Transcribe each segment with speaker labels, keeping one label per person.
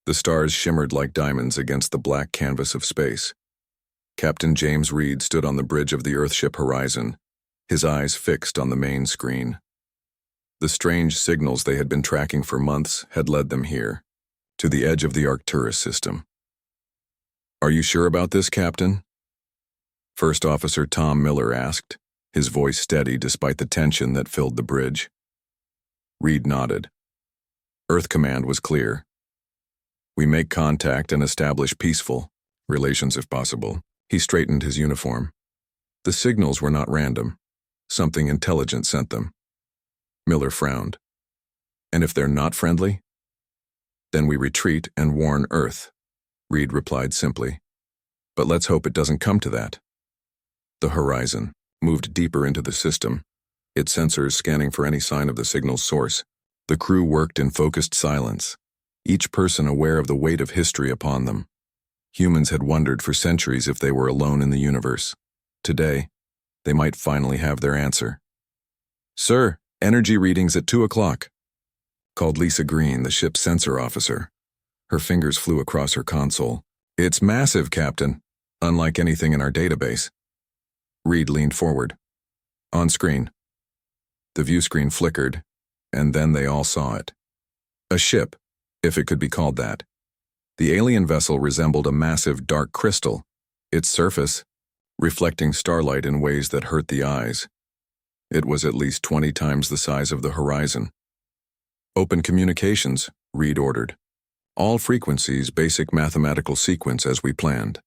Speaker 1: The stars shimmered like diamonds against the black canvas of space. Captain James Reed stood on the bridge of the Earthship Horizon, his eyes fixed on the main screen. The strange signals they had been tracking for months had led them here, to the edge of the Arcturus system. "Are you sure about this, Captain?" First Officer Tom Miller asked, his voice steady despite the tension that filled the bridge. Reed nodded. Earth Command was clear. "We make contact and establish peaceful relations if possible." He straightened his uniform. The signals were not random. Something intelligent sent them. Miller frowned. "And if they're not friendly?" "Then we retreat and warn Earth," Reed replied simply. "But let's hope it doesn't come to that." The Horizon moved deeper into the system, its sensors scanning for any sign of the signal's source. The crew worked in focused silence, each person aware of the weight of history upon them. Humans had wondered for centuries if they were alone in the universe. Today, they might finally have their answer. "Sir, energy readings at 2 o'clock, called Lisa Green, the ship's sensor officer. Her fingers flew across her console. "It's massive, Captain, unlike anything in our database." Reed leaned forward. "On screen." The view screen flickered, and then they all saw it. A ship, if it could be called that. The alien vessel resembled a massive dark crystal, its surface reflecting starlight in ways that hurt the eyes. It was at least 20 times the size of the Horizon. "Open communications," Reed ordered. "All frequencies, basic mathematical sequence as we planned."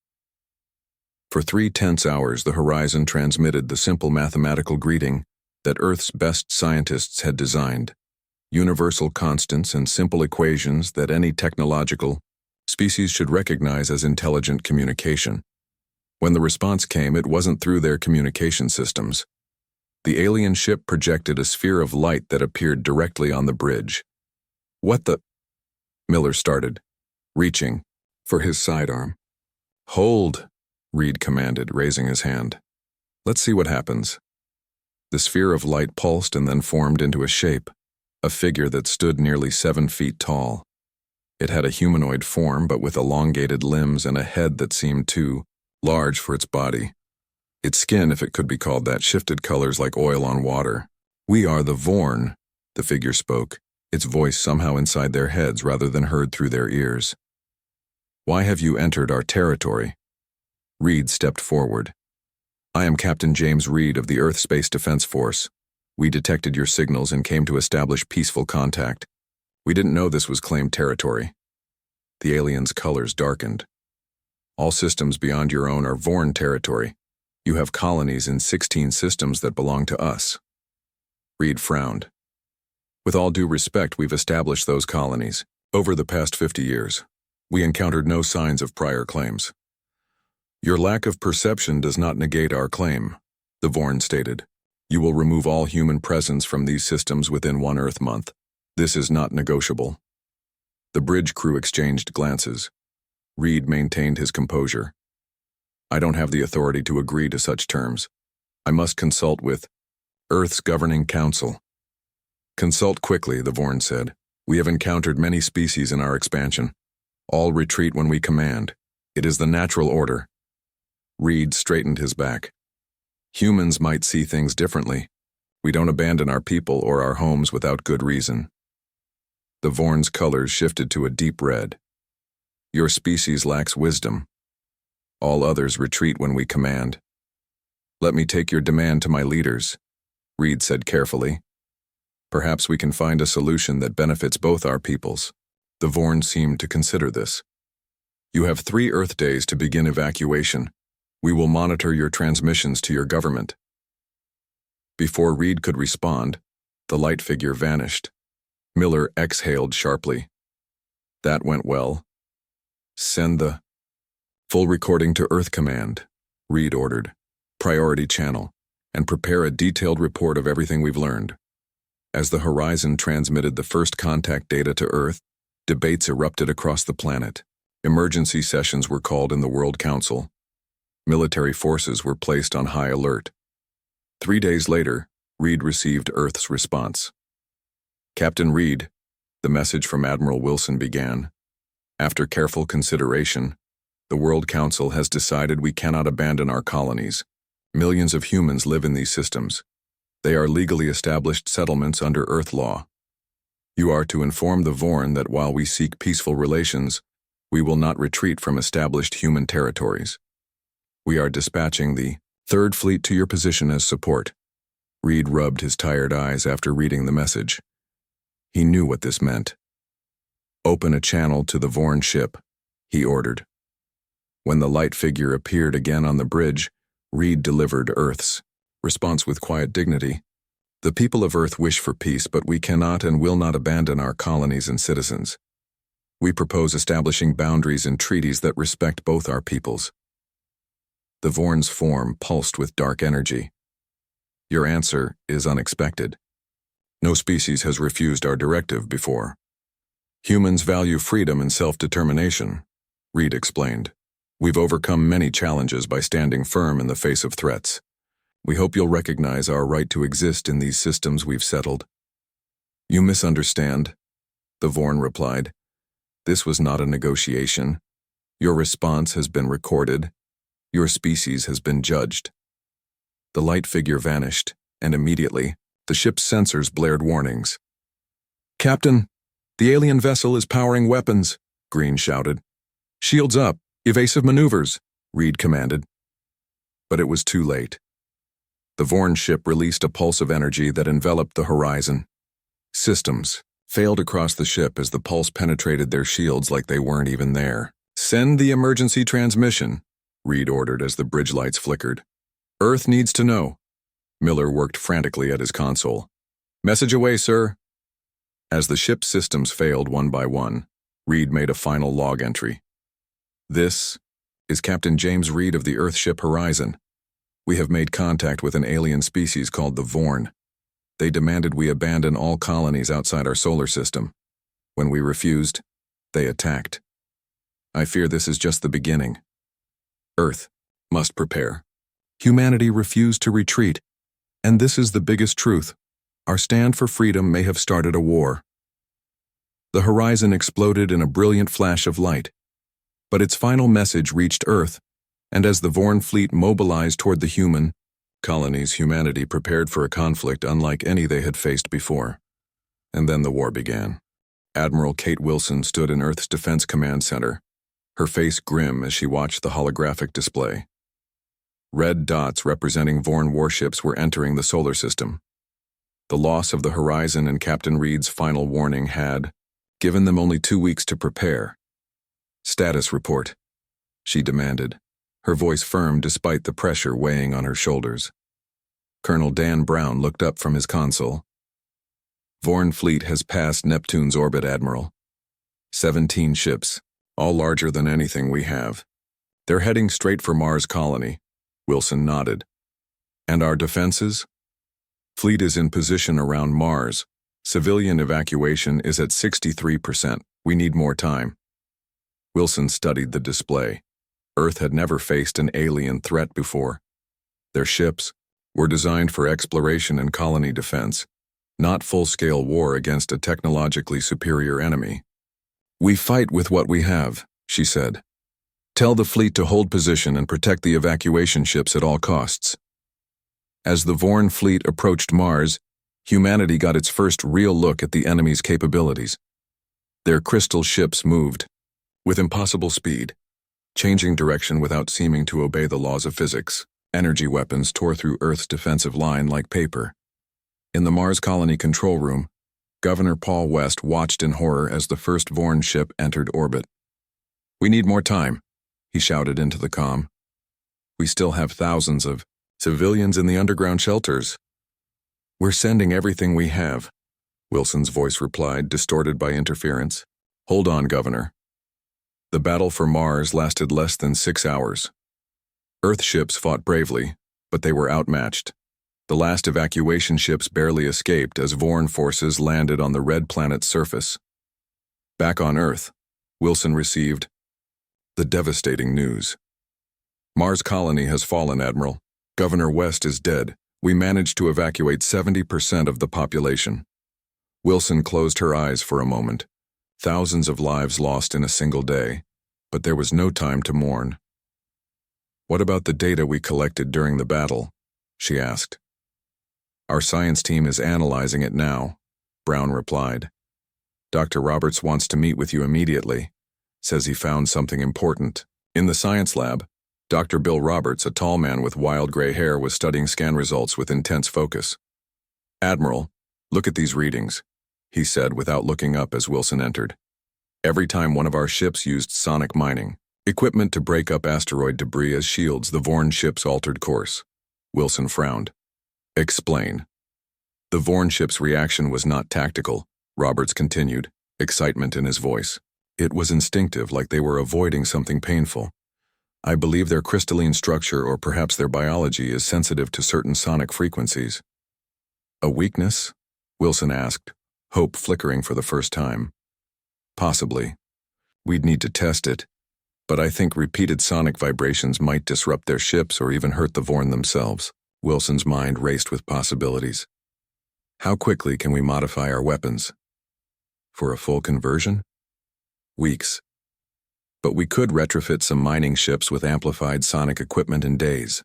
Speaker 1: For 3 tense hours, the Horizon transmitted the simple mathematical greeting that Earth's best scientists had designed. Universal constants and simple equations that any technological species should recognize as intelligent communication. When the response came, it wasn't through their communication systems. The alien ship projected a sphere of light that appeared directly on the bridge. "What the—" Miller started, reaching for his sidearm. "Hold," Reed commanded, raising his hand. "Let's see what happens." The sphere of light pulsed and then formed into a shape, a figure that stood nearly 7 feet tall. It had a humanoid form, but with elongated limbs and a head that seemed too large for its body. Its skin, if it could be called that, shifted colors like oil on water. "We are the Vorn," the figure spoke, its voice somehow inside their heads rather than heard through their ears. "Why have you entered our territory?" Reed stepped forward. "I am Captain James Reed of the Earth Space Defense Force. We detected your signals and came to establish peaceful contact. We didn't know this was claimed territory." The alien's colors darkened. "All systems beyond your own are Vorn territory. You have colonies in 16 systems that belong to us." Reed frowned. "With all due respect, we've established those colonies. Over the past 50 years, we encountered no signs of prior claims." "Your lack of perception does not negate our claim," the Vorn stated. "You will remove all human presence from these systems within 1 Earth month. This is not negotiable." The bridge crew exchanged glances. Reed maintained his composure. "I don't have the authority to agree to such terms. I must consult with Earth's Governing Council." "Consult quickly," the Vorn said. "We have encountered many species in our expansion. All retreat when we command. It is the natural order." Reed straightened his back. "Humans might see things differently. We don't abandon our people or our homes without good reason." The Vorn's colors shifted to a deep red. "Your species lacks wisdom. All others retreat when we command." "Let me take your demand to my leaders," Reed said carefully. "Perhaps we can find a solution that benefits both our peoples." The Vorn seemed to consider this. "You have 3 Earth days to begin evacuation. We will monitor your transmissions to your government." Before Reed could respond, the light figure vanished. Miller exhaled sharply. "That went well. Send the full recording to Earth Command," Reed ordered. "Priority channel, and prepare a detailed report of everything we've learned." As the Horizon transmitted the first contact data to Earth, debates erupted across the planet. Emergency sessions were called in the World Council. Military forces were placed on high alert. 3 days later, Reed received Earth's response. "Captain Reed," the message from Admiral Wilson began, After careful consideration, the World Council has decided we cannot abandon our colonies. Millions of humans live in these systems. They are legally established settlements under Earth law. You are to inform the Vorn that while we seek peaceful relations, we will not retreat from established human territories. We are dispatching the Third Fleet to your position as support. Reed rubbed his tired eyes after reading the message. He knew what this meant. Open a channel to the Vorn ship, he ordered. When the light figure appeared again on the bridge, Reed delivered Earth's response with quiet dignity. The people of Earth wish for peace, but we cannot and will not abandon our colonies and citizens. We propose establishing boundaries and treaties that respect both our peoples. The Vorn's form pulsed with dark energy. Your answer is unexpected. No species has refused our directive before. Humans value freedom and self-determination, Reed explained. We've overcome many challenges by standing firm in the face of threats. We hope you'll recognize our right to exist in these systems we've settled. You misunderstand, the Vorn replied. This was not a negotiation. Your response has been recorded. Your species has been judged. The light figure vanished, and immediately, the ship's sensors blared warnings. Captain, the alien vessel is powering weapons, Green shouted. Shields up, evasive maneuvers, Reed commanded. But it was too late. The Vorn ship released a pulse of energy that enveloped the horizon. Systems failed across the ship as the pulse penetrated their shields like they weren't even there. Send the emergency transmission, Reed ordered as the bridge lights flickered. Earth needs to know. Miller worked frantically at his console. Message away, sir. As the ship's systems failed one by one, Reed made a final log entry. This is Captain James Reed of the Earthship Horizon. We have made contact with an alien species called the Vorn. They demanded we abandon all colonies outside our solar system. When we refused, they attacked. I fear this is just the beginning. Earth must prepare. Humanity refused to retreat, and this is the biggest truth. Our stand for freedom may have started a war. The horizon exploded in a brilliant flash of light, but its final message reached Earth, and as the Vorn fleet mobilized toward the human colonies, humanity prepared for a conflict unlike any they had faced before. And then the war began. Admiral Kate Wilson stood in Earth's Defense Command Center, her face grim as she watched the holographic display. Red dots representing Vorn warships were entering the solar system. The loss of the horizon and Captain Reed's final warning had given them only 2 weeks to prepare. Status report, she demanded, her voice firm despite the pressure weighing on her shoulders. Colonel Dan Brown looked up from his console. Vorn fleet has passed Neptune's orbit, Admiral. 17 ships, all larger than anything we have. They're heading straight for Mars colony. Wilson nodded. And our defenses? Fleet is in position around Mars. Civilian evacuation is at 63%. We need more time. Wilson studied the display. Earth had never faced an alien threat before. Their ships were designed for exploration and colony defense, not full-scale war against a technologically superior enemy. We fight with what we have, she said. Tell the fleet to hold position and protect the evacuation ships at all costs. As the Vorn fleet approached Mars, humanity got its first real look at the enemy's capabilities. Their crystal ships moved with impossible speed, changing direction without seeming to obey the laws of physics. Energy weapons tore through Earth's defensive line like paper. In the Mars colony control room, Governor Paul West watched in horror as the first Vorn ship entered orbit. We need more time, he shouted into the comm. We still have thousands of civilians in the underground shelters. We're sending everything we have, Wilson's voice replied, distorted by interference. Hold on, Governor. The battle for Mars lasted less than 6 hours. Earth ships fought bravely, but they were outmatched. The last evacuation ships barely escaped as Vorn forces landed on the red planet's surface. Back on Earth, Wilson received the devastating news. Mars colony has fallen, Admiral. Governor West is dead. We managed to evacuate 70% of the population. Wilson closed her eyes for a moment, Thousands of lives lost in a single day, but there was no time to mourn. "What about the data we collected during the battle?" she asked. "Our science team is analyzing it now," Brown replied. "Dr. Roberts wants to meet with you immediately. Says he found something important." In the science lab, Dr. Bill Roberts, a tall man with wild gray hair, was studying scan results with intense focus. "Admiral, look at these readings," he said without looking up as Wilson entered. "Every time one of our ships used sonic mining, equipment to break up asteroid debris as shields, the Vorn ships altered course." Wilson frowned. "Explain." "The Vorn ship's reaction was not tactical," Roberts continued, excitement in his voice. "It was instinctive, like they were avoiding something painful. I believe their crystalline structure, or perhaps their biology, is sensitive to certain sonic frequencies." "A weakness?" Wilson asked, hope flickering for the first time. "Possibly. We'd need to test it, but I think repeated sonic vibrations might disrupt their ships or even hurt the Vorn themselves." Wilson's mind raced with possibilities. "How quickly can we modify our weapons?" "For a full conversion?" "Weeks. But we could retrofit some mining ships with amplified sonic equipment in days."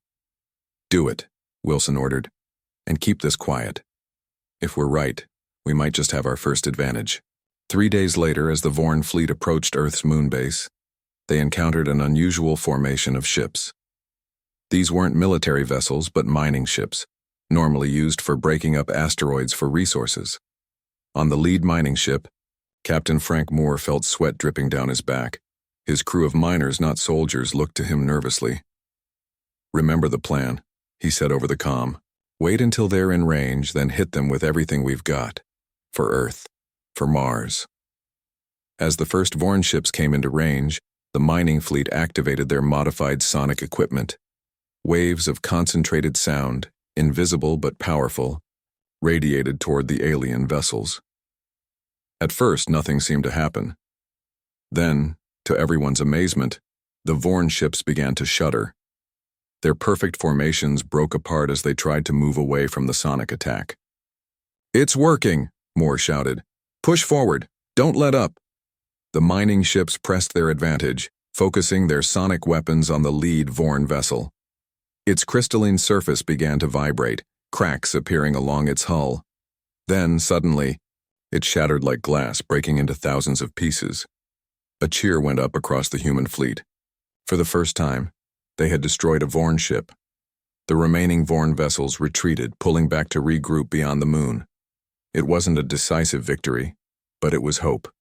Speaker 1: "Do it," Wilson ordered, "and keep this quiet. If we're right, we might just have our first advantage." 3 days later, as the Vorn fleet approached Earth's moon base, they encountered an unusual formation of ships. These weren't military vessels, but mining ships, normally used for breaking up asteroids for resources. On the lead mining ship, Captain Frank Moore felt sweat dripping down his back. His crew of miners, not soldiers, looked to him nervously. "Remember the plan," he said over the comm. "Wait until they're in range, then hit them with everything we've got. For Earth. For Mars." As the first Vorn ships came into range, the mining fleet activated their modified sonic equipment. Waves of concentrated sound, invisible but powerful, radiated toward the alien vessels. At first, nothing seemed to happen. Then, to everyone's amazement, the Vorn ships began to shudder. Their perfect formations broke apart as they tried to move away from the sonic attack. "It's working," Moore shouted. "Push forward. Don't let up." The mining ships pressed their advantage, focusing their sonic weapons on the lead Vorn vessel. Its crystalline surface began to vibrate, cracks appearing along its hull. Then, suddenly, it shattered like glass, breaking into thousands of pieces. A cheer went up across the human fleet. For the first time, they had destroyed a Vorn ship. The remaining Vorn vessels retreated, pulling back to regroup beyond the moon. It wasn't a decisive victory, but it was hope.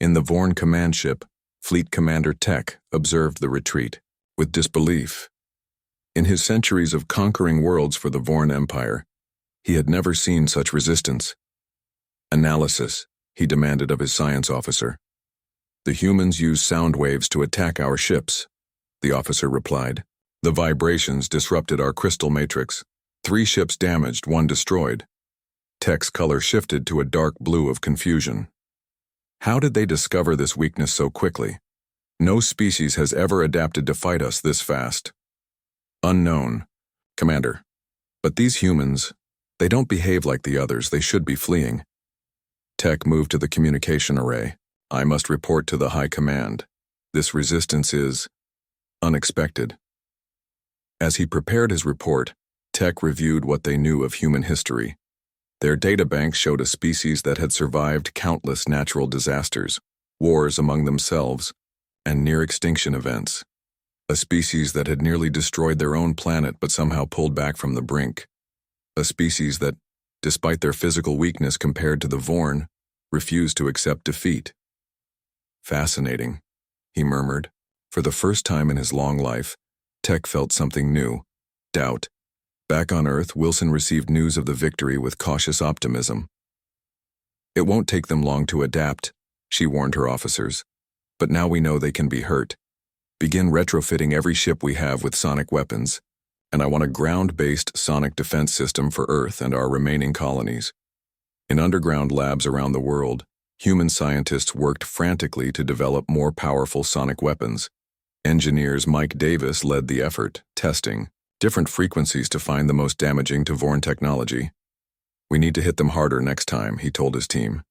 Speaker 1: In the Vorn command ship, Fleet Commander Tech observed the retreat with disbelief. In his centuries of conquering worlds for the Vorn Empire, he had never seen such resistance. "Analysis," he demanded of his science officer. "The humans use sound waves to attack our ships," the officer replied. "The vibrations disrupted our crystal matrix. 3 ships damaged, 1 destroyed." Tech's color shifted to a dark blue of confusion. How did they discover this weakness so quickly? No species has ever adapted to fight us this fast. "Unknown, Commander. But these humans, they don't behave like the others. They should be fleeing." Tech moved to the communication array. "I must report to the High Command. This resistance is unexpected." As he prepared his report, Tech reviewed what they knew of human history. Their databank showed a species that had survived countless natural disasters, wars among themselves, and near-extinction events. A species that had nearly destroyed their own planet but somehow pulled back from the brink. A species that, despite their physical weakness compared to the Vorn, refused to accept defeat. "Fascinating," he murmured. For the first time in his long life, Tech felt something new: doubt. Back on Earth, Wilson received news of the victory with cautious optimism. "It won't take them long to adapt," she warned her officers. "But now we know they can be hurt. Begin retrofitting every ship we have with sonic weapons, and I want a ground-based sonic defense system for Earth and our remaining colonies." In underground labs around the world, human scientists worked frantically to develop more powerful sonic weapons. Engineers Mike Davis led the effort, testing different frequencies to find the most damaging to Vorn technology. "We need to hit them harder next time," he told his team.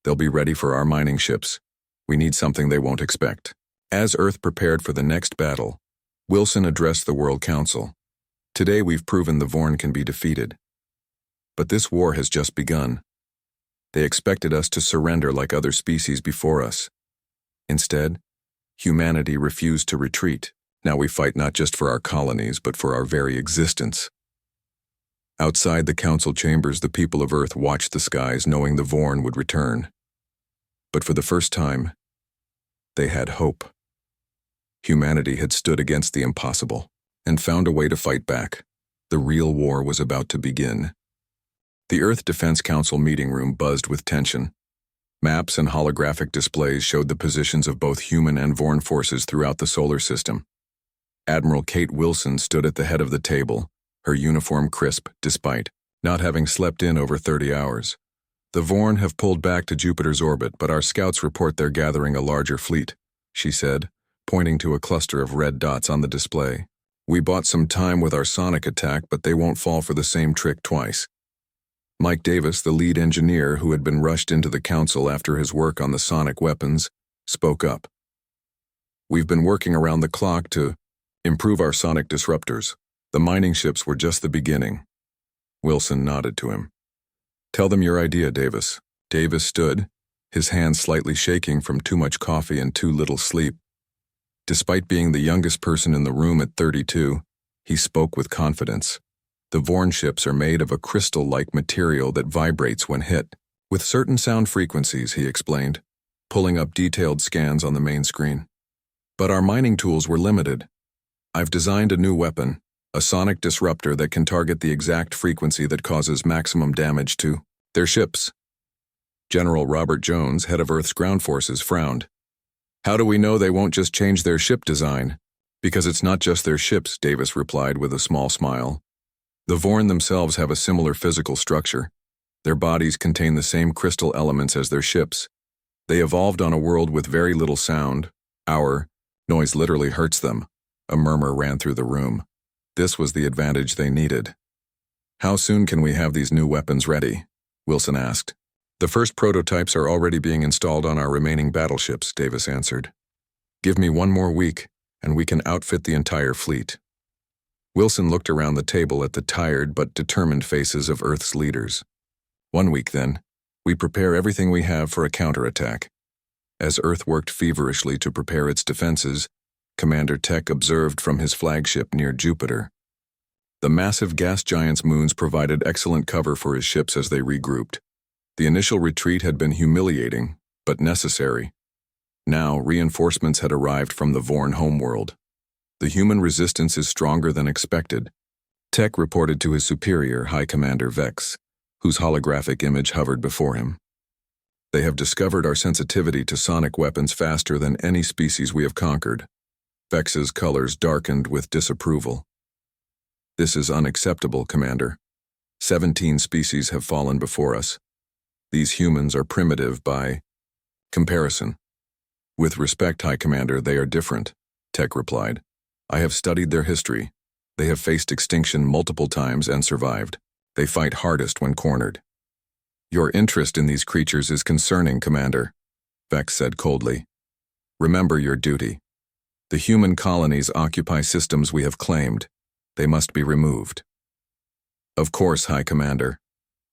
Speaker 1: They'll be ready for our mining ships. We need something they won't expect. As Earth prepared for the next battle, Wilson addressed the World Council. Today we've proven the Vorn can be defeated. But this war has just begun. They expected us to surrender like other species before us. Instead, humanity refused to retreat. Now we fight not just for our colonies, but for our very existence. Outside the council chambers, the people of Earth watched the skies, knowing the Vorn would return. But for the first time, they had hope. Humanity had stood against the impossible and found a way to fight back. The real war was about to begin. The Earth Defense Council meeting room buzzed with tension. Maps and holographic displays showed the positions of both human and Vorn forces throughout the solar system. Admiral Kate Wilson stood at the head of the table, her uniform crisp despite not having slept in over 30 hours. The Vorn have pulled back to Jupiter's orbit, but our scouts report they're gathering a larger fleet, she said, pointing to a cluster of red dots on the display. We bought some time with our sonic attack, but they won't fall for the same trick twice. Mike Davis, the lead engineer who had been rushed into the council after his work on the sonic weapons, spoke up. We've been working around the clock to improve our sonic disruptors. The mining ships were just the beginning. Wilson nodded to him. Tell them your idea, Davis. Davis stood, his hands slightly shaking from too much coffee and too little sleep. Despite being the youngest person in the room at 32, he spoke with confidence. The Vorn ships are made of a crystal-like material that vibrates when hit, with certain sound frequencies, he explained, pulling up detailed scans on the main screen. But our mining tools were limited. I've designed a new weapon, a sonic disruptor that can target the exact frequency that causes maximum damage to their ships. General Robert Jones, head of Earth's ground forces, frowned. How do we know they won't just change their ship design? Because it's not just their ships, Davis replied with a small smile. The Vorn themselves have a similar physical structure. Their bodies contain the same crystal elements as their ships. They evolved on a world with very little sound. Our noise literally hurts them. A murmur ran through the room. This was the advantage they needed. How soon can we have these new weapons ready? Wilson asked. The first prototypes are already being installed on our remaining battleships, Davis answered. Give me 1 more week, and we can outfit the entire fleet. Wilson looked around the table at the tired but determined faces of Earth's leaders. 1 week, then. We prepare everything we have for a counterattack. As Earth worked feverishly to prepare its defenses, Commander Tech observed from his flagship near Jupiter. The massive gas giant's moons provided excellent cover for his ships as they regrouped. The initial retreat had been humiliating, but necessary. Now, reinforcements had arrived from the Vorn homeworld. The human resistance is stronger than expected. Tech reported to his superior, High Commander Vex, whose holographic image hovered before him. They have discovered our sensitivity to sonic weapons faster than any species we have conquered. Vex's colors darkened with disapproval. This is unacceptable, Commander. 17 species have fallen before us. These humans are primitive by comparison. With respect, High Commander, they are different, Tech replied. I have studied their history. They have faced extinction multiple times and survived. They fight hardest when cornered. Your interest in these creatures is concerning, Commander, Vex said coldly. Remember your duty. The human colonies occupy systems we have claimed. They must be removed. Of course, High Commander.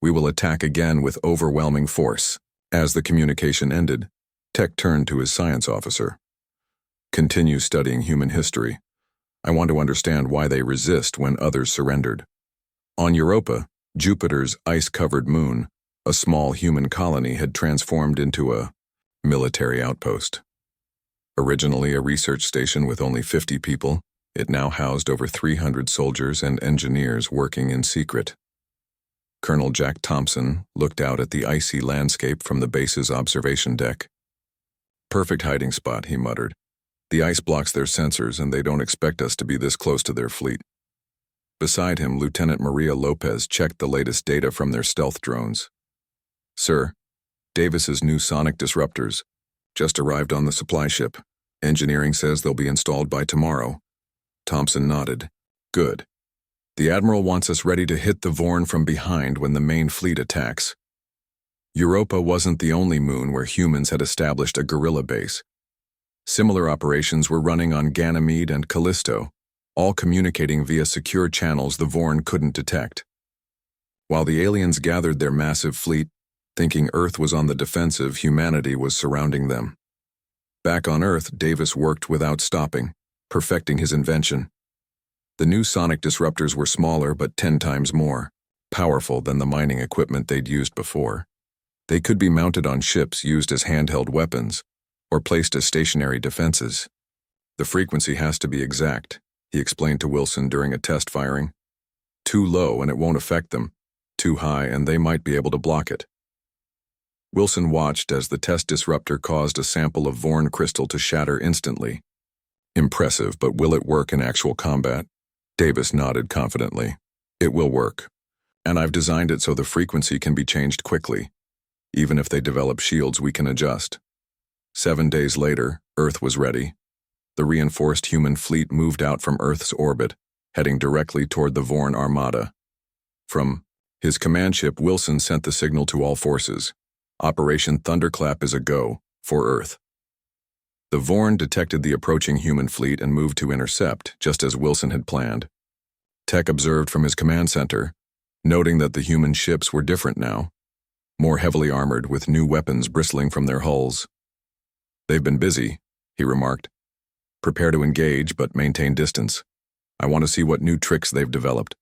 Speaker 1: We will attack again with overwhelming force. As the communication ended, Tech turned to his science officer. Continue studying human history. I want to understand why they resist when others surrendered. On Europa, Jupiter's ice-covered moon, a small human colony had transformed into a military outpost. Originally a research station with only 50 people, it now housed over 300 soldiers and engineers working in secret. Colonel Jack Thompson looked out at the icy landscape from the base's observation deck. Perfect hiding spot, he muttered. The ice blocks their sensors and they don't expect us to be this close to their fleet. Beside him, Lieutenant Maria Lopez checked the latest data from their stealth drones. Sir, Davis's new sonic disruptors just arrived on the supply ship. Engineering says they'll be installed by tomorrow. Thompson nodded. Good. The Admiral wants us ready to hit the Vorn from behind when the main fleet attacks. Europa wasn't the only moon where humans had established a guerrilla base. Similar operations were running on Ganymede and Callisto, all communicating via secure channels the Vorn couldn't detect. While the aliens gathered their massive fleet, thinking Earth was on the defensive, humanity was surrounding them. Back on Earth, Davis worked without stopping, perfecting his invention. The new sonic disruptors were smaller but 10 times more powerful than the mining equipment they'd used before. They could be mounted on ships used as handheld weapons, or placed as stationary defenses. The frequency has to be exact, he explained to Wilson during a test firing. Too low and it won't affect them. Too high and they might be able to block it. Wilson watched as the test disruptor caused a sample of Vorn crystal to shatter instantly. Impressive, but will it work in actual combat? Davis nodded confidently. It will work. And I've designed it so the frequency can be changed quickly. Even if they develop shields, we can adjust. 7 days later, Earth was ready. The reinforced human fleet moved out from Earth's orbit, heading directly toward the Vorn Armada. From his command ship, Wilson sent the signal to all forces. Operation Thunderclap is a go, for Earth. The Vorn detected the approaching human fleet and moved to intercept, just as Wilson had planned. Tech observed from his command center, noting that the human ships were different now, more heavily armored with new weapons bristling from their hulls. They've been busy, he remarked. Prepare to engage, but maintain distance. I want to see what new tricks they've developed.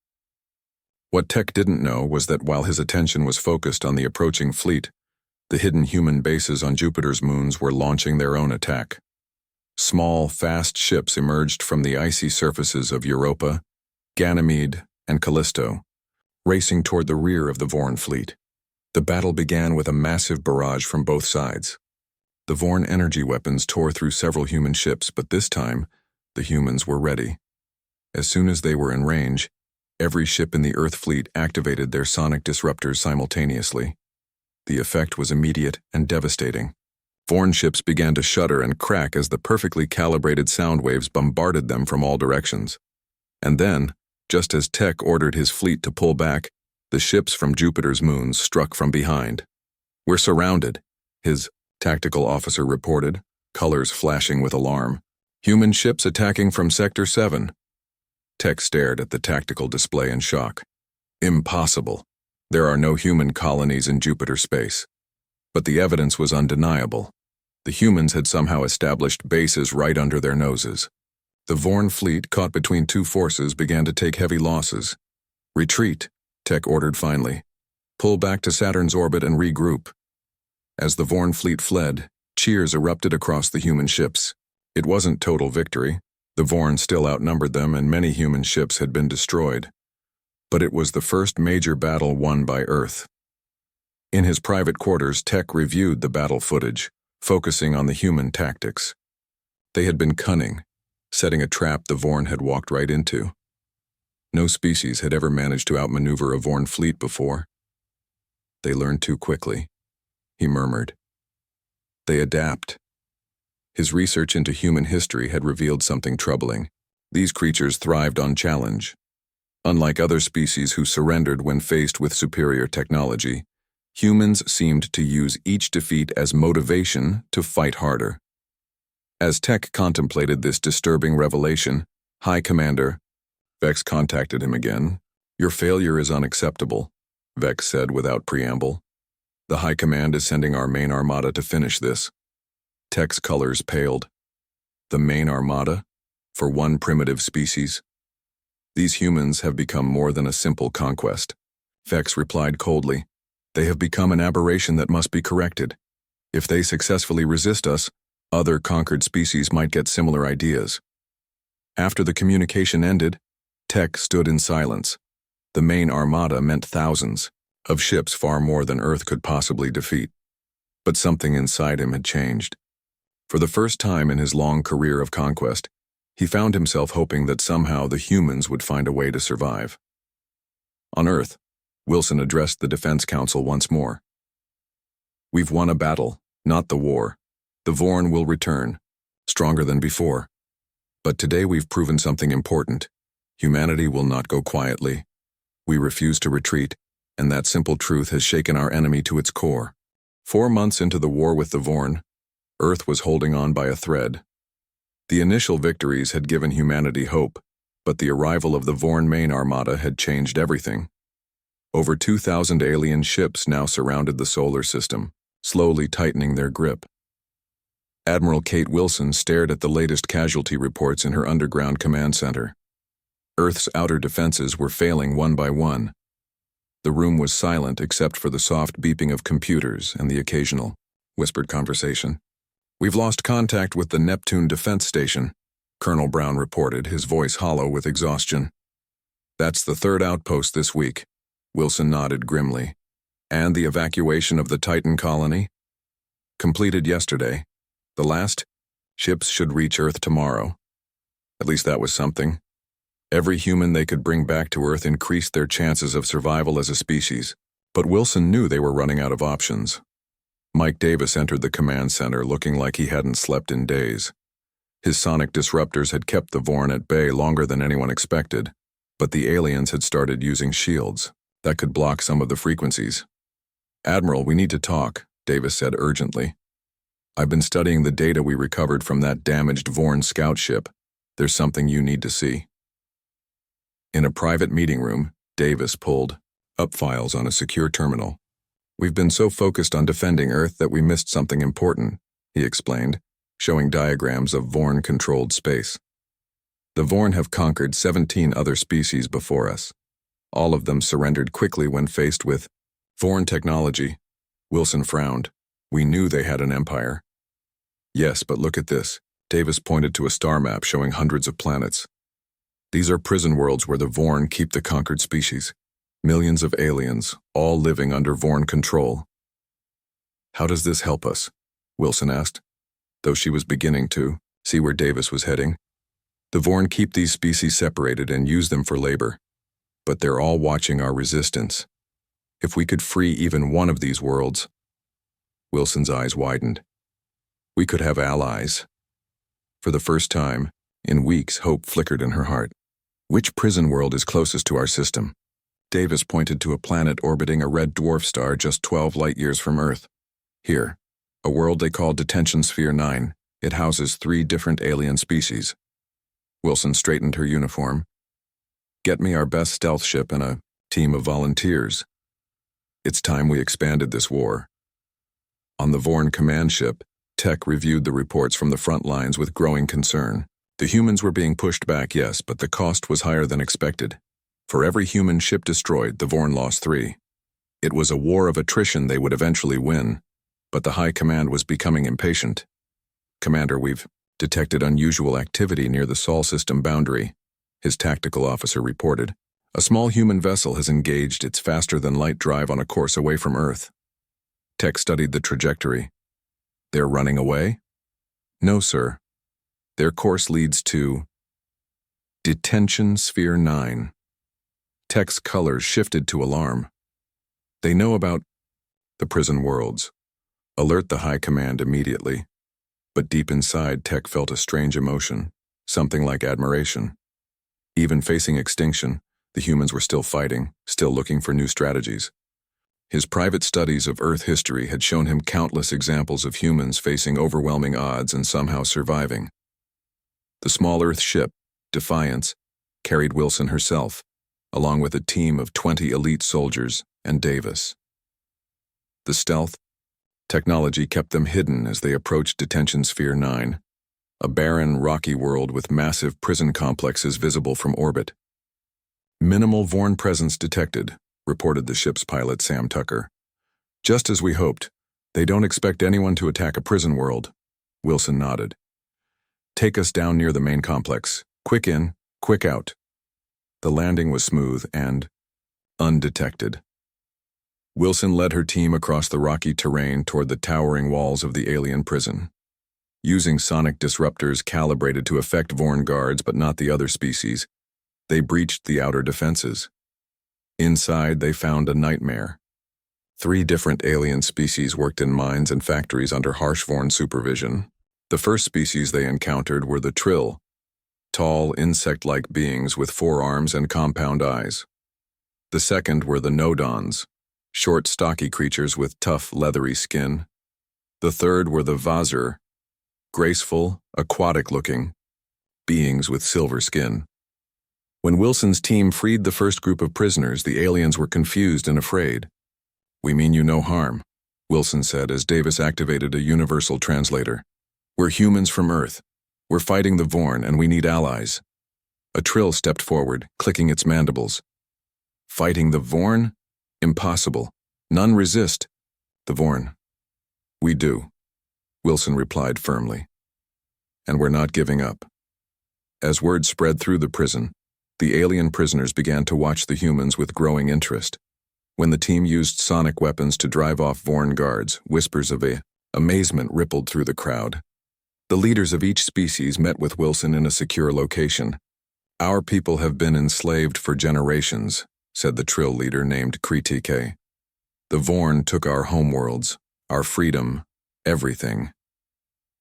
Speaker 1: What Tech didn't know was that while his attention was focused on the approaching fleet, the hidden human bases on Jupiter's moons were launching their own attack. Small, fast ships emerged from the icy surfaces of Europa, Ganymede, and Callisto, racing toward the rear of the Vorn fleet. The battle began with a massive barrage from both sides. The Vorn energy weapons tore through several human ships, but this time, the humans were ready. As soon as they were in range, every ship in the Earth fleet activated their sonic disruptors simultaneously. The effect was immediate and devastating. Vorn ships began to shudder and crack as the perfectly calibrated sound waves bombarded them from all directions. And then, just as Tech ordered his fleet to pull back, the ships from Jupiter's moons struck from behind. We're surrounded, his tactical officer reported, colors flashing with alarm. Human ships attacking from Sector 7. Tech stared at the tactical display in shock. Impossible. There are no human colonies in Jupiter space. But the evidence was undeniable. The humans had somehow established bases right under their noses. The Vorn fleet, caught between two forces, began to take heavy losses. Retreat, Tech ordered finally. Pull back to Saturn's orbit and regroup. As the Vorn fleet fled, cheers erupted across the human ships. It wasn't total victory. The Vorn still outnumbered them and many human ships had been destroyed. But it was the first major battle won by Earth. In his private quarters, Tech reviewed the battle footage, focusing on the human tactics. They had been cunning, setting a trap the Vorn had walked right into. No species had ever managed to outmaneuver a Vorn fleet before. They learned too quickly, he murmured. They adapt. His research into human history had revealed something troubling. These creatures thrived on challenge. Unlike other species who surrendered when faced with superior technology, humans seemed to use each defeat as motivation to fight harder. As Tech contemplated this disturbing revelation, High Commander Vex contacted him again. Your failure is unacceptable, Vex said without preamble. The High Command is sending our main armada to finish this. Tech's colors paled. The main armada? For one primitive species? These humans have become more than a simple conquest. Vex replied coldly. They have become an aberration that must be corrected. If they successfully resist us, other conquered species might get similar ideas. After the communication ended, Tech stood in silence. The main armada meant thousands of ships, far more than Earth could possibly defeat. But something inside him had changed. For the first time in his long career of conquest, he found himself hoping that somehow the humans would find a way to survive. On Earth, Wilson addressed the Defense Council once more. We've won a battle, not the war. The Vorn will return, stronger than before. But today we've proven something important. Humanity will not go quietly. We refuse to retreat, and that simple truth has shaken our enemy to its core. 4 months into the war with the Vorn, Earth was holding on by a thread. The initial victories had given humanity hope, but the arrival of the Vorn main armada had changed everything. Over 2,000 alien ships now surrounded the solar system, slowly tightening their grip. Admiral Kate Wilson stared at the latest casualty reports in her underground command center. Earth's outer defenses were failing one by one. The room was silent except for the soft beeping of computers and the occasional whispered conversation. "We've lost contact with the Neptune Defense Station," Colonel Brown reported, his voice hollow with exhaustion. "That's the third outpost this week," Wilson nodded grimly. "And the evacuation of the Titan colony? Completed yesterday. The last ships should reach Earth tomorrow." At least that was something. Every human they could bring back to Earth increased their chances of survival as a species, but Wilson knew they were running out of options. Mike Davis entered the command center looking like he hadn't slept in days. His sonic disruptors had kept the Vorn at bay longer than anyone expected, but the aliens had started using shields that could block some of the frequencies. "Admiral, we need to talk," Davis said urgently. "I've been studying the data we recovered from that damaged Vorn scout ship. There's something you need to see." In a private meeting room, Davis pulled up files on a secure terminal. "We've been so focused on defending Earth that we missed something important," he explained, showing diagrams of Vorn-controlled space. "The Vorn have conquered 17 other species before us. All of them surrendered quickly when faced with Vorn technology." Wilson frowned. "We knew they had an empire." "Yes, but look at this." Davis pointed to a star map showing hundreds of planets. "These are prison worlds where the Vorn keep the conquered species. Millions of aliens, all living under Vorn control." "How does this help us?" Wilson asked, though she was beginning to see where Davis was heading. "The Vorn keep these species separated and use them for labor, but they're all watching our resistance. If we could free even one of these worlds..." Wilson's eyes widened. "We could have allies." For the first time in weeks, hope flickered in her heart. "Which prison world is closest to our system?" Davis pointed to a planet orbiting a red dwarf star just 12 light-years from Earth. "Here, a world they call Detention Sphere 9. It houses 3 different alien species." Wilson straightened her uniform. "Get me our best stealth ship and a team of volunteers. It's time we expanded this war." On the Vorn command ship, Tech reviewed the reports from the front lines with growing concern. The humans were being pushed back, yes, but the cost was higher than expected. For every human ship destroyed, the Vorn lost 3. It was a war of attrition they would eventually win, but the High Command was becoming impatient. "Commander, we've detected unusual activity near the Sol system boundary," his tactical officer reported. "A small human vessel has engaged its faster-than-light drive on a course away from Earth." Tech studied the trajectory. "They're running away?" "No, sir. Their course leads to Detention Sphere 9. Tech's colors shifted to alarm. "They know about the prison worlds. Alert the High Command immediately." But deep inside, Tech felt a strange emotion, something like admiration. Even facing extinction, the humans were still fighting, still looking for new strategies. His private studies of Earth history had shown him countless examples of humans facing overwhelming odds and somehow surviving. The small Earth ship, Defiance, carried Wilson herself, along with a team of 20 elite soldiers and Davis. The stealth technology kept them hidden as they approached Detention Sphere 9, a barren, rocky world with massive prison complexes visible from orbit. "Minimal Vorn presence detected," reported the ship's pilot Sam Tucker. "Just as we hoped. They don't expect anyone to attack a prison world." Wilson nodded. "Take us down near the main complex. Quick in, quick out." The landing was smooth and undetected. Wilson led her team across the rocky terrain toward the towering walls of the alien prison. Using sonic disruptors calibrated to affect Vorn guards but not the other species, they breached the outer defenses. Inside, they found a nightmare. 3 different alien species worked in mines and factories under harsh Vorn supervision. The first species they encountered were the Trill, tall, insect-like beings with 4 arms and compound eyes. The second were the Nodons, short, stocky creatures with tough, leathery skin. The third were the Vazir, graceful, aquatic-looking beings with silver skin. When Wilson's team freed the first group of prisoners, the aliens were confused and afraid. "We mean you no harm," Wilson said as Davis activated a universal translator. "We're humans from Earth. We're fighting the Vorn, and we need allies." A Trill stepped forward, clicking its mandibles. "Fighting the Vorn? Impossible. None resist." "The Vorn. We do," Wilson replied firmly. "And we're not giving up." As word spread through the prison, the alien prisoners began to watch the humans with growing interest. When the team used sonic weapons to drive off Vorn guards, whispers of amazement rippled through the crowd. The leaders of each species met with Wilson in a secure location. "Our people have been enslaved for generations," said the Trill leader named Kritike. "The Vorn took our homeworlds, our freedom, everything.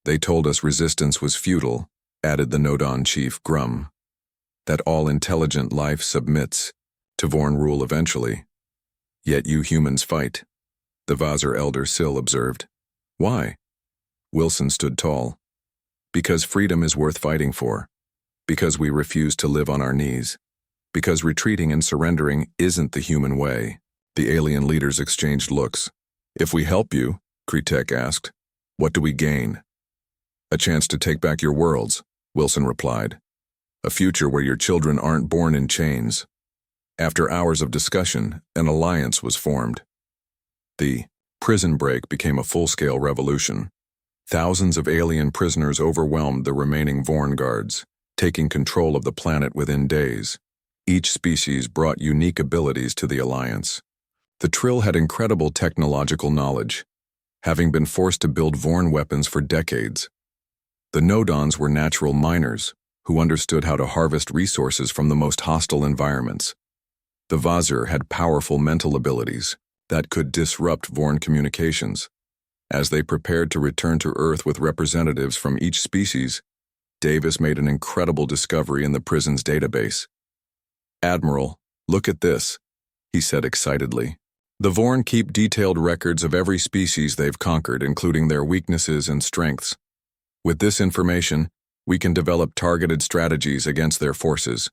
Speaker 1: They told us resistance was futile," added the Nodon chief Grum. "That all intelligent life submits to Vorn rule eventually. Yet you humans fight," the Vazir elder Sil observed. "Why?" Wilson stood tall. "Because freedom is worth fighting for. Because we refuse to live on our knees. Because retreating and surrendering isn't the human way." The alien leaders exchanged looks. "If we help you," Kritek asked, "what do we gain?" "A chance to take back your worlds," Wilson replied. "A future where your children aren't born in chains." After hours of discussion, an alliance was formed. The prison break became a full-scale revolution. Thousands of alien prisoners overwhelmed the remaining Vorn guards, taking control of the planet within days. Each species brought unique abilities to the alliance. The Trill had incredible technological knowledge, having been forced to build Vorn weapons for decades. The Nodons were natural miners, who understood how to harvest resources from the most hostile environments. The Vazir had powerful mental abilities that could disrupt Vorn communications. As they prepared to return to Earth with representatives from each species, Davis made an incredible discovery in the prison's database. "Admiral, look at this," he said excitedly. "The Vorn keep detailed records of every species they've conquered, including their weaknesses and strengths. With this information, we can develop targeted strategies against their forces."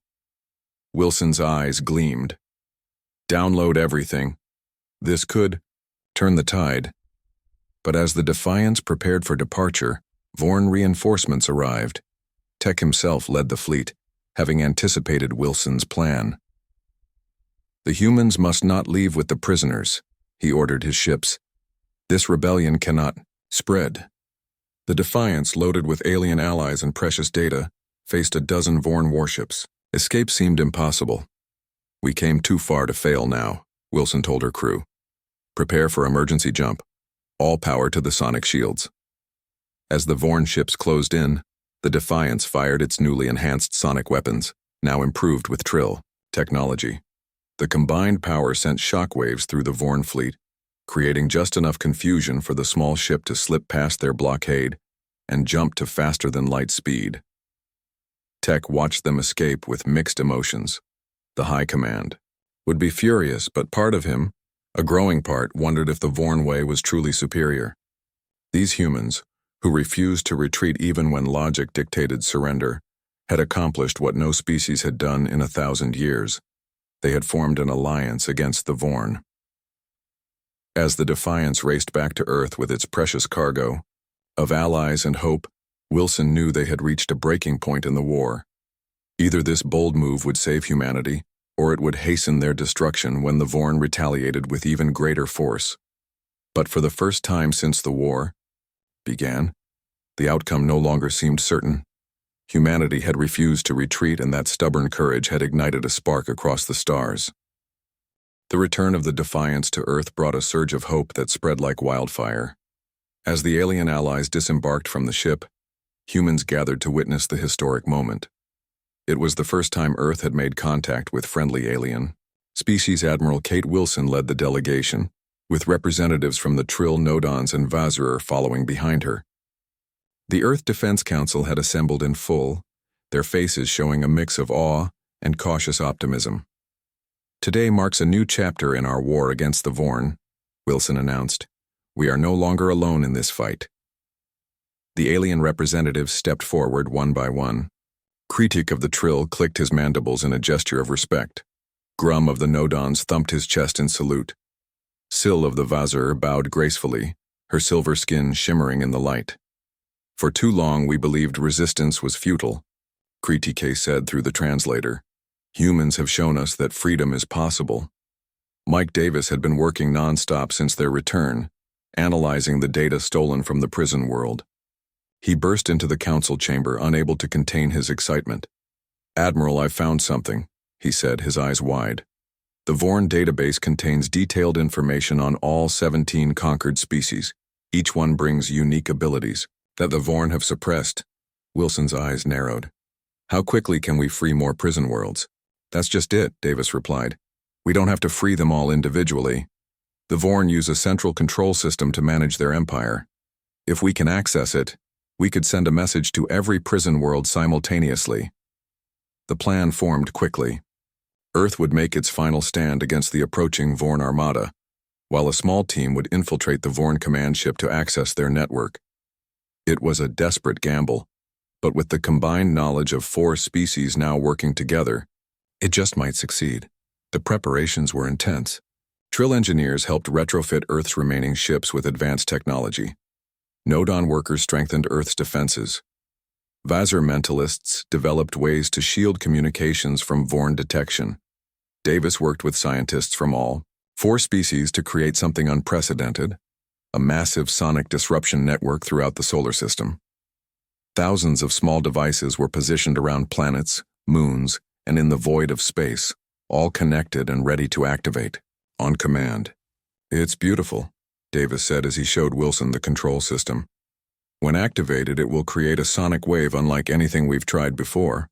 Speaker 1: Wilson's eyes gleamed. "Download everything. This could turn the tide." But as the Defiance prepared for departure, Vorn reinforcements arrived. Tech himself led the fleet, having anticipated Wilson's plan. "The humans must not leave with the prisoners," he ordered his ships. "This rebellion cannot spread." The Defiance, loaded with alien allies and precious data, faced a dozen Vorn warships. Escape seemed impossible. "We came too far to fail now," Wilson told her crew. "Prepare for emergency jump. All power to the sonic shields." As the Vorn ships closed in, the Defiance fired its newly enhanced sonic weapons, now improved with Trill technology. The combined power sent shockwaves through the Vorn fleet, creating just enough confusion for the small ship to slip past their blockade and jump to faster-than-light speed. Tech watched them escape with mixed emotions. The High Command would be furious, but part of him, a growing part, wondered if the Vorn way was truly superior. These humans, who refused to retreat even when logic dictated surrender, had accomplished what no species had done in 1,000 years. They had formed an alliance against the Vorn. As the Defiance raced back to Earth with its precious cargo of allies and hope, Wilson knew they had reached a breaking point in the war. Either this bold move would save humanity, or it would hasten their destruction when the Vorn retaliated with even greater force. But for the first time since the war began, the outcome no longer seemed certain. Humanity had refused to retreat, and that stubborn courage had ignited a spark across the stars. The return of the Defiance to Earth brought a surge of hope that spread like wildfire. As the alien allies disembarked from the ship, humans gathered to witness the historic moment. It was the first time Earth had made contact with friendly alien. Species Admiral Kate Wilson led the delegation, with representatives from the Trill, Nodons, and Vazir following behind her. The Earth Defense Council had assembled in full, their faces showing a mix of awe and cautious optimism. Today marks a new chapter in our war against the Vorn, Wilson announced. We are no longer alone in this fight. The alien representatives stepped forward one by one. Kritik of the Trill clicked his mandibles in a gesture of respect. Grum of the Nodons thumped his chest in salute. Syl of the Vazir bowed gracefully, her silver skin shimmering in the light. For too long we believed resistance was futile, Kritik said through the translator. Humans have shown us that freedom is possible. Mike Davis had been working non-stop since their return, analyzing the data stolen from the prison world. He burst into the council chamber, unable to contain his excitement. Admiral, I've found something, he said, his eyes wide. The Vorn database contains detailed information on all 17 conquered species. Each one brings unique abilities that the Vorn have suppressed. Wilson's eyes narrowed. How quickly can we free more prison worlds? That's just it, Davis replied. We don't have to free them all individually. The Vorn use a central control system to manage their empire. If we can access it, we could send a message to every prison world simultaneously. The plan formed quickly. Earth would make its final stand against the approaching Vorn armada, while a small team would infiltrate the Vorn command ship to access their network. It was a desperate gamble, but with the combined knowledge of 4 species now working together, it just might succeed. The preparations were intense. Trill engineers helped retrofit Earth's remaining ships with advanced technology. Nodon workers strengthened Earth's defenses. Vazir mentalists developed ways to shield communications from Vorn detection. Davis worked with scientists from all 4 species to create something unprecedented, a massive sonic disruption network throughout the solar system. Thousands of small devices were positioned around planets, moons, and in the void of space, all connected and ready to activate, on command. It's beautiful, Davis said as he showed Wilson the control system. When activated, it will create a sonic wave unlike anything we've tried before,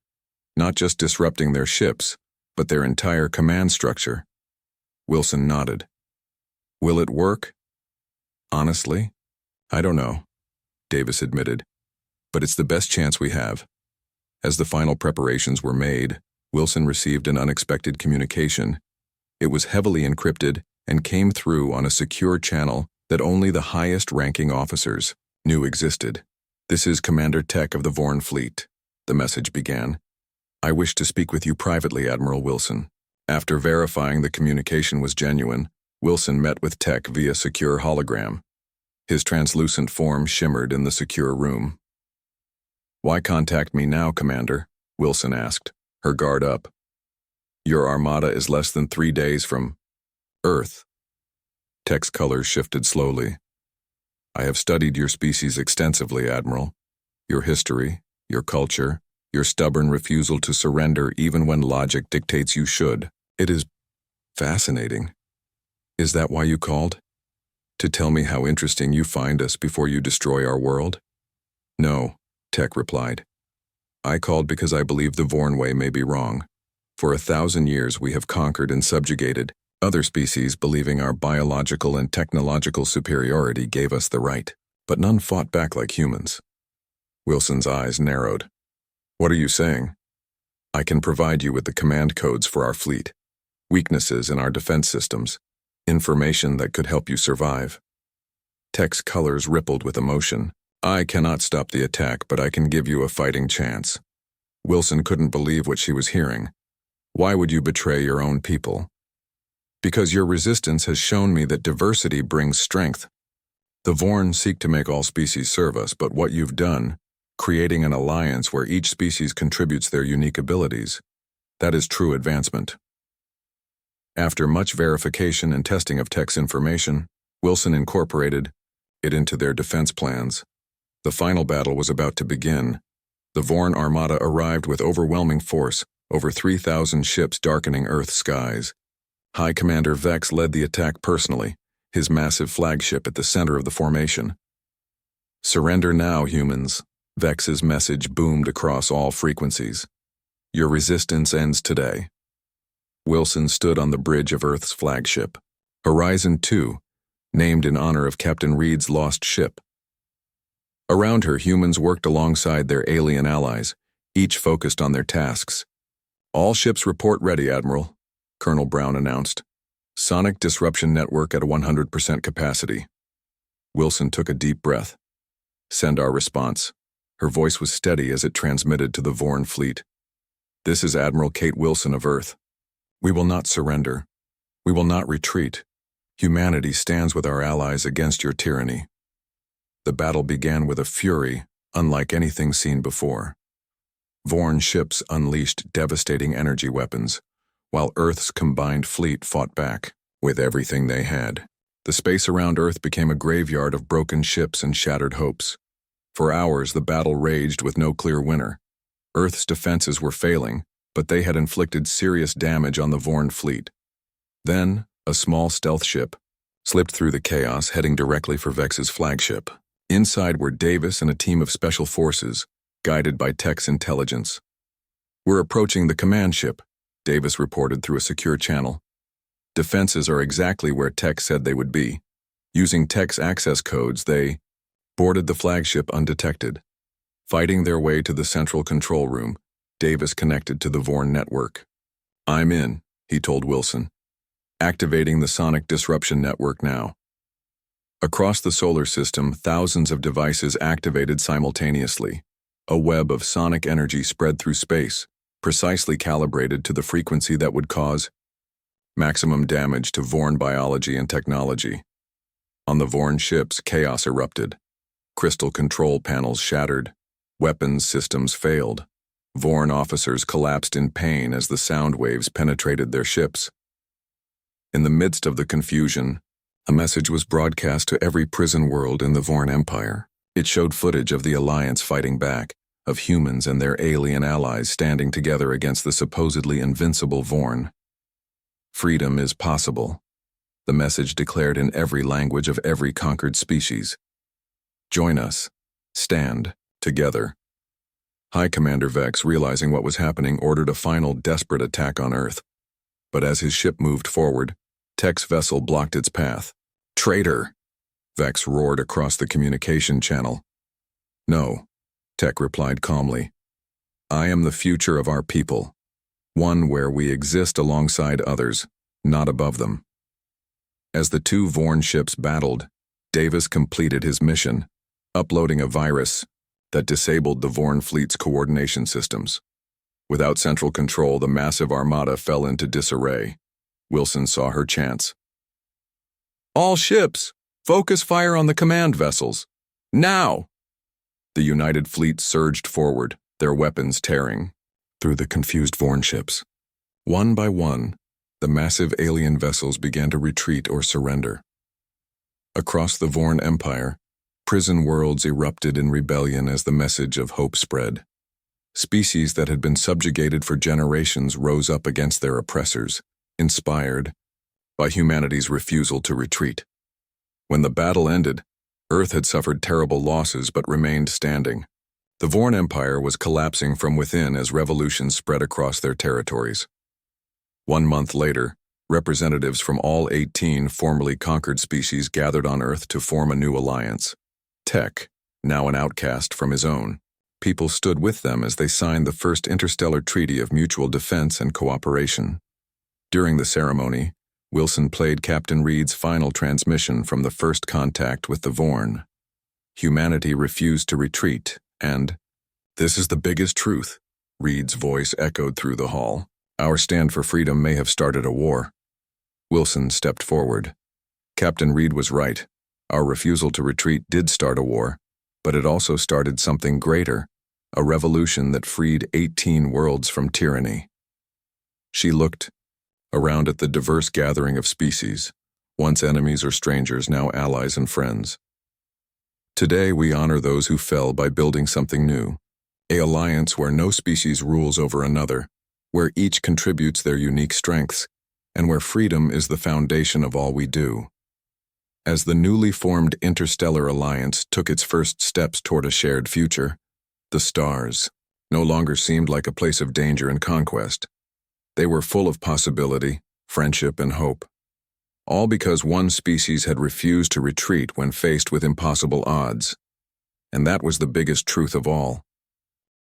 Speaker 1: not just disrupting their ships, but their entire command structure. Wilson nodded. Will it work? Honestly, I don't know, Davis admitted, but it's the best chance we have. As the final preparations were made, Wilson received an unexpected communication. It was heavily encrypted and came through on a secure channel that only the highest-ranking officers knew existed. This is Commander Tech of the Vorn Fleet, the message began. I wish to speak with you privately, Admiral Wilson. After verifying the communication was genuine, Wilson met with Tech via secure hologram. His translucent form shimmered in the secure room. Why contact me now, Commander? Wilson asked, her guard up. Your armada is less than 3 days from Earth. Tech's colors shifted slowly. I have studied your species extensively, Admiral. Your history, your culture, your stubborn refusal to surrender even when logic dictates you should. It is fascinating. Is that why you called? To tell me how interesting you find us before you destroy our world? No, Tech replied. I called because I believe the Vorn way may be wrong. For 1,000 years we have conquered and subjugated other species, believing our biological and technological superiority gave us the right, but none fought back like humans. Wilson's eyes narrowed. What are you saying? I can provide you with the command codes for our fleet, weaknesses in our defense systems, information that could help you survive. Tech's colors rippled with emotion. I cannot stop the attack, but I can give you a fighting chance. Wilson couldn't believe what she was hearing. Why would you betray your own people? Because your resistance has shown me that diversity brings strength. The Vorn seek to make all species serve us, but what you've done, creating an alliance where each species contributes their unique abilities, that is true advancement. After much verification and testing of Tech's information, Wilson incorporated it into their defense plans. The final battle was about to begin. The Vorn armada arrived with overwhelming force, over 3,000 ships darkening Earth's skies. High Commander Vex led the attack personally, his massive flagship at the center of the formation. Surrender now, humans. Vex's message boomed across all frequencies. Your resistance ends today. Wilson stood on the bridge of Earth's flagship, Horizon 2, named in honor of Captain Reed's lost ship. Around her, humans worked alongside their alien allies, each focused on their tasks. All ships report ready, Admiral. Colonel Brown announced. Sonic disruption network at 100% capacity. Wilson took a deep breath. Send our response. Her voice was steady as it transmitted to the Vorn fleet. This is Admiral Kate Wilson of Earth. We will not surrender. We will not retreat. Humanity stands with our allies against your tyranny. The battle began with a fury unlike anything seen before. Vorn ships unleashed devastating energy weapons, while Earth's combined fleet fought back with everything they had. The space around Earth became a graveyard of broken ships and shattered hopes. For hours, the battle raged with no clear winner. Earth's defenses were failing, but they had inflicted serious damage on the Vorn fleet. Then, a small stealth ship slipped through the chaos, heading directly for Vex's flagship. Inside were Davis and a team of special forces, guided by Tech's intelligence. We're approaching the command ship, Davis reported through a secure channel. Defenses are exactly where Tech said they would be. Using Tech's access codes, they boarded the flagship undetected. Fighting their way to the central control room, Davis connected to the Vorn network. I'm in, he told Wilson. Activating the sonic disruption network now. Across the solar system, thousands of devices activated simultaneously. A web of sonic energy spread through space, precisely calibrated to the frequency that would cause maximum damage to Vorn biology and technology. On the Vorn ships, chaos erupted. Crystal control panels shattered. Weapons systems failed. Vorn officers collapsed in pain as the sound waves penetrated their ships. In the midst of the confusion, a message was broadcast to every prison world in the Vorn Empire. It showed footage of the Alliance fighting back, of humans and their alien allies standing together against the supposedly invincible Vorn. Freedom is possible, the message declared in every language of every conquered species. Join us. Stand together. High Commander Vex, realizing what was happening, ordered a final desperate attack on Earth. But as his ship moved forward, Tech's vessel blocked its path. Traitor! Vex roared across the communication channel. No, Tech replied calmly. I am the future of our people. One where we exist alongside others, not above them. As the two Vorn ships battled, Davis completed his mission, uploading a virus that disabled the Vorn fleet's coordination systems. Without central control, the massive armada fell into disarray. Wilson saw her chance. All ships, focus fire on the command vessels. Now! The united fleet surged forward, their weapons tearing through the confused Vorn ships. One by one, the massive alien vessels began to retreat or surrender. Across the Vorn Empire, prison worlds erupted in rebellion as the message of hope spread. Species that had been subjugated for generations rose up against their oppressors, inspired by humanity's refusal to retreat. When the battle ended, Earth had suffered terrible losses but remained standing. The Vorn Empire was collapsing from within as revolutions spread across their territories. 1 month later, representatives from all 18 formerly conquered species gathered on Earth to form a new alliance. Tech, now an outcast from his own, people stood with them as they signed the first interstellar treaty of mutual defense and cooperation. During the ceremony, Wilson played Captain Reed's final transmission from the first contact with the Vorn. Humanity refused to retreat, and, "This is the biggest truth," Reed's voice echoed through the hall. "Our stand for freedom may have started a war." Wilson stepped forward. Captain Reed was right. Our refusal to retreat did start a war, but it also started something greater, a revolution that freed 18 worlds from tyranny. She looked around at the diverse gathering of species, once enemies or strangers, now allies and friends. Today we honor those who fell by building something new, an alliance where no species rules over another, where each contributes their unique strengths, and where freedom is the foundation of all we do. As the newly formed Interstellar Alliance took its first steps toward a shared future, the stars no longer seemed like a place of danger and conquest. They were full of possibility, friendship, and hope. All because one species had refused to retreat when faced with impossible odds. And that was the biggest truth of all.